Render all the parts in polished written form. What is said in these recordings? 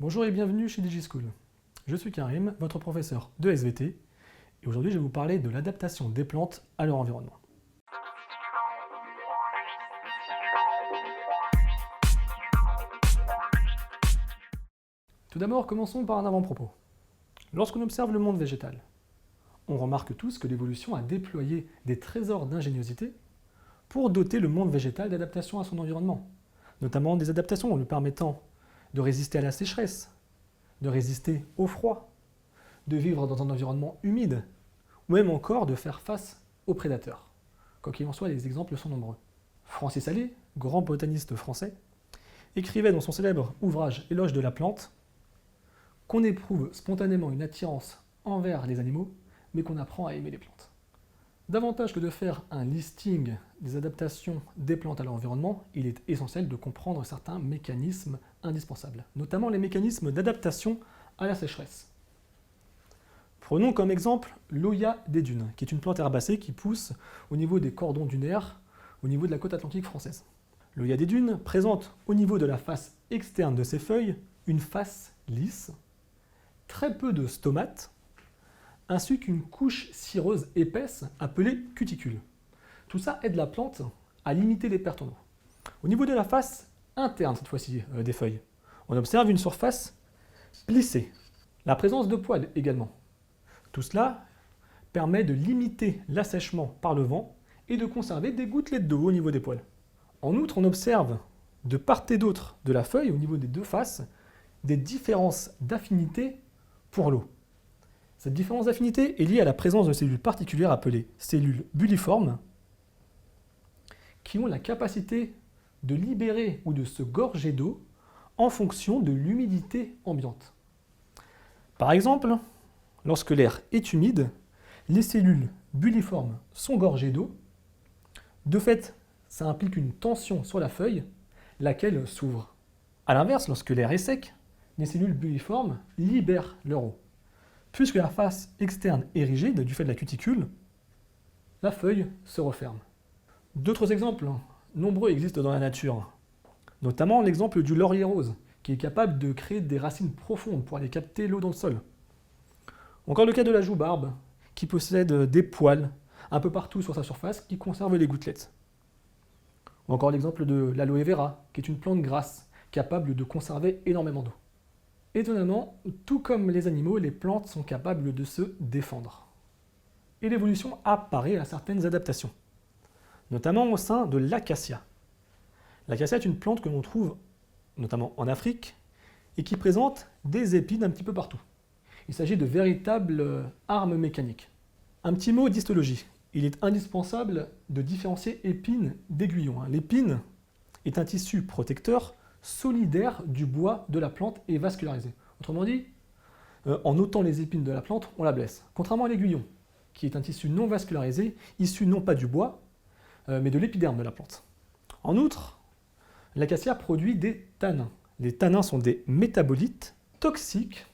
Bonjour et bienvenue chez DigiSchool. Je suis Karim, votre professeur de SVT, et aujourd'hui je vais vous parler de l'adaptation des plantes à leur environnement. Tout d'abord, commençons par un avant-propos. Lorsqu'on observe le monde végétal, on remarque tous que l'évolution a déployé des trésors d'ingéniosité pour doter le monde végétal d'adaptations à son environnement, notamment des adaptations lui permettant de résister à la sécheresse, de résister au froid, de vivre dans un environnement humide, ou même encore de faire face aux prédateurs. Quoi qu'il en soit, les exemples sont nombreux. Francis Allais, grand botaniste français, écrivait dans son célèbre ouvrage Éloge de la plante qu'on éprouve spontanément une attirance envers les animaux, mais qu'on apprend à aimer les plantes. Davantage que de faire un listing des adaptations des plantes à l'environnement, il est essentiel de comprendre certains mécanismes indispensables, notamment les mécanismes d'adaptation à la sécheresse. Prenons comme exemple l'Oya des dunes, qui est une plante herbacée qui pousse au niveau des cordons dunaires, au niveau de la côte atlantique française. L'Oya des dunes présente au niveau de la face externe de ses feuilles une face lisse, très peu de stomates, ainsi qu'une couche cireuse épaisse appelée cuticule. Tout ça aide la plante à limiter les pertes en eau. Au niveau de la face interne, cette fois-ci, des feuilles, on observe une surface plissée. La présence de poils également. Tout cela permet de limiter l'assèchement par le vent et de conserver des gouttelettes d'eau au niveau des poils. En outre, on observe de part et d'autre de la feuille, au niveau des deux faces, des différences d'affinité pour l'eau. Cette différence d'affinité est liée à la présence de cellules particulières appelées cellules bulliformes qui ont la capacité de libérer ou de se gorger d'eau en fonction de l'humidité ambiante. Par exemple, lorsque l'air est humide, les cellules bulliformes sont gorgées d'eau. De fait, ça implique une tension sur la feuille, laquelle s'ouvre. A l'inverse, lorsque l'air est sec, les cellules bulliformes libèrent leur eau. Puisque la face externe est rigide du fait de la cuticule, la feuille se referme. D'autres exemples nombreux existent dans la nature, notamment l'exemple du laurier rose, qui est capable de créer des racines profondes pour aller capter l'eau dans le sol. Encore le cas de la joubarbe, qui possède des poils un peu partout sur sa surface qui conservent les gouttelettes. Ou encore l'exemple de l'aloe vera, qui est une plante grasse, capable de conserver énormément d'eau. Étonnamment, tout comme les animaux, les plantes sont capables de se défendre. Et l'évolution apparaît à certaines adaptations, notamment au sein de l'acacia. L'acacia est une plante que l'on trouve notamment en Afrique et qui présente des épines un petit peu partout. Il s'agit de véritables armes mécaniques. Un petit mot d'histologie. Il est indispensable de différencier épine d'aiguillon. L'épine est un tissu protecteur solidaire du bois de la plante et vascularisé. Autrement dit, en ôtant les épines de la plante, on la blesse. Contrairement à l'aiguillon, qui est un tissu non vascularisé, issu non pas du bois, mais de l'épiderme de la plante. En outre, l'acacia produit des tanins. Les tanins sont des métabolites toxiques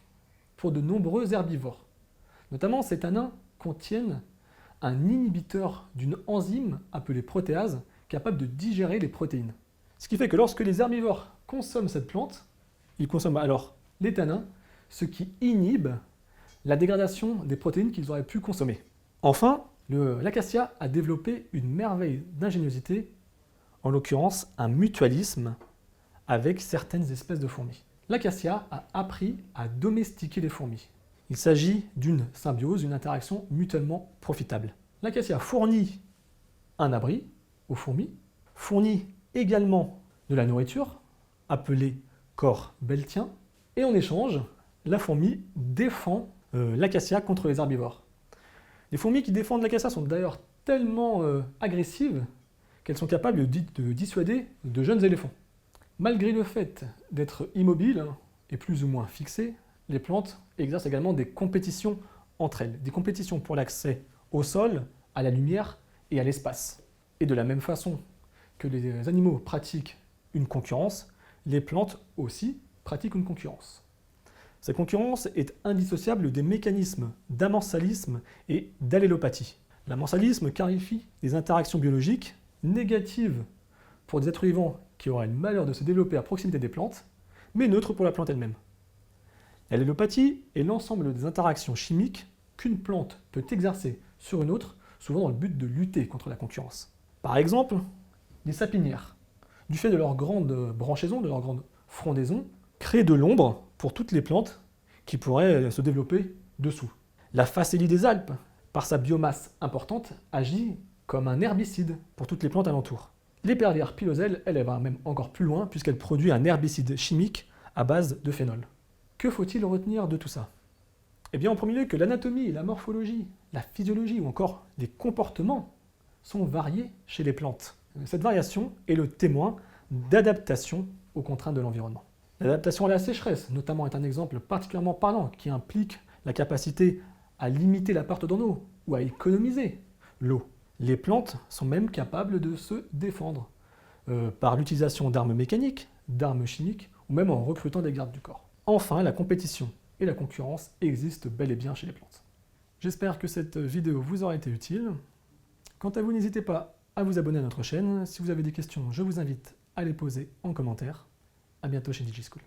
pour de nombreux herbivores. Notamment, ces tanins contiennent un inhibiteur d'une enzyme appelée protéase capable de digérer les protéines. Ce qui fait que lorsque les herbivores consomment cette plante, ils consomment alors les tanins, ce qui inhibe la dégradation des protéines qu'ils auraient pu consommer. Enfin, l'acacia a développé une merveille d'ingéniosité, en l'occurrence un mutualisme avec certaines espèces de fourmis. L'acacia a appris à domestiquer les fourmis. Il s'agit d'une symbiose, une interaction mutuellement profitable. L'acacia fournit un abri aux fourmis, fournit également de la nourriture, appelée corps beltien, et en échange, la fourmi défend l'acacia contre les herbivores. Les fourmis qui défendent l'acacia sont d'ailleurs tellement agressives qu'elles sont capables de dissuader de jeunes éléphants. Malgré le fait d'être immobiles et plus ou moins fixées, les plantes exercent également des compétitions entre elles, des compétitions pour l'accès au sol, à la lumière et à l'espace. Et de la même façon que les animaux pratiquent une concurrence, les plantes aussi pratiquent une concurrence. Cette concurrence est indissociable des mécanismes d'ammensalisme et d'allélopathie. L'ammensalisme clarifie les interactions biologiques négatives pour des êtres vivants qui auraient le malheur de se développer à proximité des plantes, mais neutres pour la plante elle-même. L'allélopathie est l'ensemble des interactions chimiques qu'une plante peut exercer sur une autre, souvent dans le but de lutter contre la concurrence. Par exemple, les sapinières, du fait de leur grande branchaison, de leur grande frondaison, créent de l'ombre pour toutes les plantes qui pourraient se développer dessous. La phacélie des Alpes, par sa biomasse importante, agit comme un herbicide pour toutes les plantes alentour. L'épervière piloselle, elle va même encore plus loin puisqu'elle produit un herbicide chimique à base de phénol. Que faut-il retenir de tout ça? Eh bien, en premier lieu, que l'anatomie, la morphologie, la physiologie ou encore les comportements sont variés chez les plantes. Cette variation est le témoin d'adaptation aux contraintes de l'environnement. L'adaptation à la sécheresse, notamment, est un exemple particulièrement parlant qui implique la capacité à limiter la perte d'en eau ou à économiser l'eau. Les plantes sont même capables de se défendre par l'utilisation d'armes mécaniques, d'armes chimiques ou même en recrutant des gardes du corps. Enfin, la compétition et la concurrence existent bel et bien chez les plantes. J'espère que cette vidéo vous aura été utile. Quant à vous, n'hésitez pas à vous abonner à notre chaîne. Si vous avez des questions, je vous invite à les poser en commentaire. À bientôt chez DigiSchool.